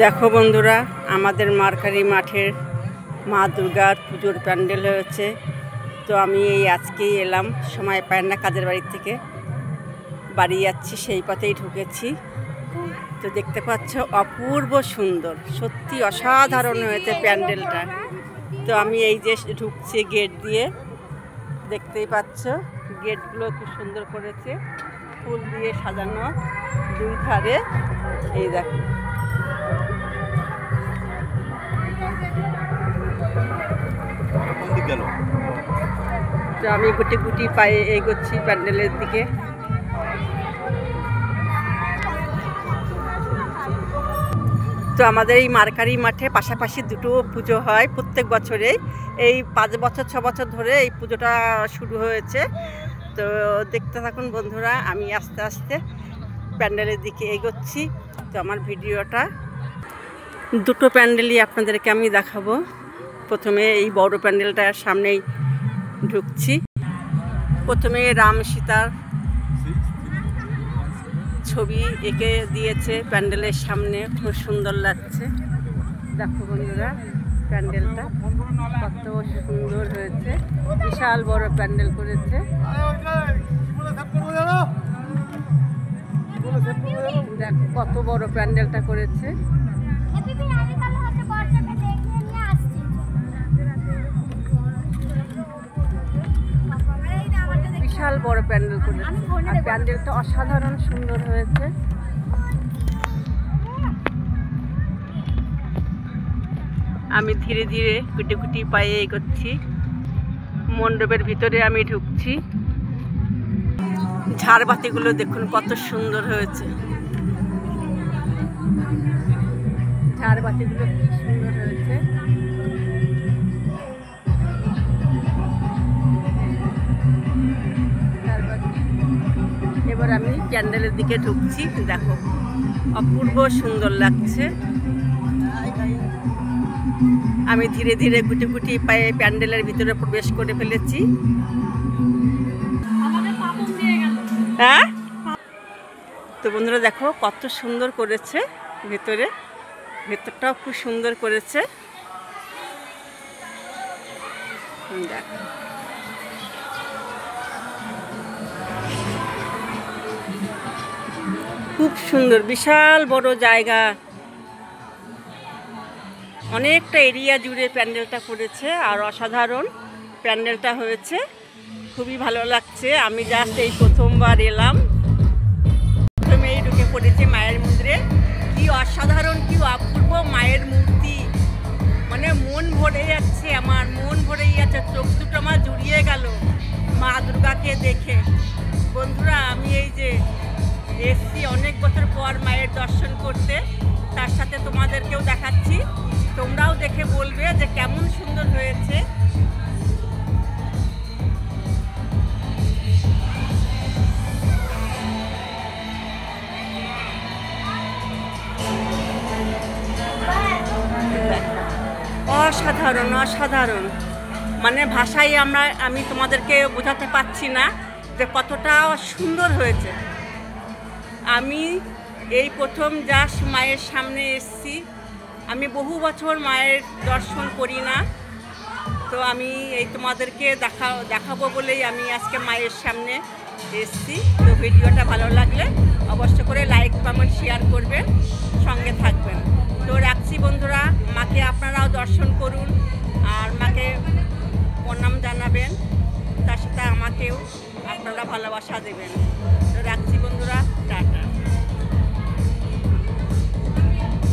দেখো বন্ধুরা, আমাদের মারকারি মাঠের মা দুর্গার পুজোর প্যান্ডেল হয়েছে। তো আমি এই আজকেই এলাম, সময় পাই না কাজের বাড়ির থেকে, বাড়ি যাচ্ছি, সেই পথেই ঢুকেছি। তো দেখতে পাচ্ছ অপূর্ব সুন্দর, সত্যি অসাধারণ হয়েছে প্যান্ডেলটা। তো আমি এই যে ঢুকছি গেট দিয়ে, দেখতেই পাচ্ছ গেটগুলো খুব সুন্দর করেছে, ফুল দিয়ে সাজানো দুই ধারে। এই দেখো, তো আমি গুটি গুটি পায়ে এগোচ্ছি প্যান্ডেলের দিকে। তো আমাদের এই মারকারি মাঠে পাশাপাশি দুটো পুজো হয় প্রত্যেক বছরে। এই 5 বছর 6 বছর ধরে এই পুজোটা শুরু হয়েছে। তো দেখতে থাকুন বন্ধুরা, আমি আস্তে আস্তে প্যান্ডেলের দিকে এগোচ্ছি। তো আমার ভিডিওটা দুটো প্যান্ডেলই আপনাদেরকে আমি দেখাবো। প্রথমে এই বড় প্যান্ডেলটার সামনেই ঢুকছি। প্রথমে রাম সীতার ছবি এঁকে দিয়েছে প্যান্ডেলের সামনে, খুব সুন্দর লাগছে। দেখো বন্ধুরা, প্যান্ডেলটা কত সুন্দর হয়েছে, বিশাল বড় প্যান্ডেল করেছে। দেখো কত বড় প্যান্ডেলটা করেছে। বিশাল বড় প্যান্ডেল করেছে, আর প্যান্ডেলটা অসাধারণ সুন্দর হয়েছে। আমি ধীরে ধীরে গুটি গুটি পায়ে এগোচ্ছি, মণ্ডপের ভিতরে আমি ঢুকছি। ঝাড়বাতিগুলো দেখুন কত সুন্দর হয়েছে, ঝাড়বাতিগুলো কি সুন্দর হয়েছে। এবার আমি প্যান্ডেলের দিকে ঢুকছি। দেখো অপূর্ব সুন্দর লাগছে। আমি ধীরে ধীরে গুটি গুটি পায়ে প্যান্ডেলের ভিতরে প্রবেশ করে ফেলেছি। হ্যাঁ, তো বন্ধুরা দেখো কত সুন্দর করেছে ভেতরে, ভেতরটাও খুব সুন্দর করেছে। দেখো খুব সুন্দর, বিশাল বড় জায়গা, অনেকটা এরিয়া জুড়ে প্যান্ডেলটা করেছে, আর অসাধারণ প্যান্ডেলটা হয়েছে, খুবই ভালো লাগছে। আমি জাস্ট এই প্রথমবার এলাম, প্রথমেই ঢুকে পড়েছি মায়ের মন্দিরে। কি অসাধারণ, কি অপূর্ব মায়ের মূর্তি, মানে মন ভরে যাচ্ছে, আমার মন ভরেই যাচ্ছে, চোখ দুটো আমার জুড়িয়ে গেল মা দুর্গাকে দেখে। বন্ধুরা, আমি এই যে এসছি অনেক বছর পর মায়ের দর্শন করতে, তার সাথে তোমাদেরকেও দেখাচ্ছি, তোমরাও দেখে বলবে যে কেমন সুন্দর হয়েছে। অসাধারণ অসাধারণ, মানে ভাষায় আমি তোমাদেরকে বোঝাতে পারছি না যে কতটা সুন্দর হয়েছে। আমি এই প্রথম জাস্ট মায়ের সামনে এসেছি, আমি বহু বছর মায়ের দর্শন করি না। তো আমি এই তোমাদেরকে দেখাবো বলেই আমি আজকে মায়ের সামনে এসেছি। তো ভিডিওটা ভালো লাগলে অবশ্য করে লাইক কমেন্ট শেয়ার করবেন, সঙ্গে থাকবেন। তো রাখছি বন্ধুরা, মাকে আপনারাও দর্শন করুন আর মাকে প্রণাম জানাবেন, তার সাথে আমাকেও আপনারা ভালোবাসা দেবেন। তো রাখছি।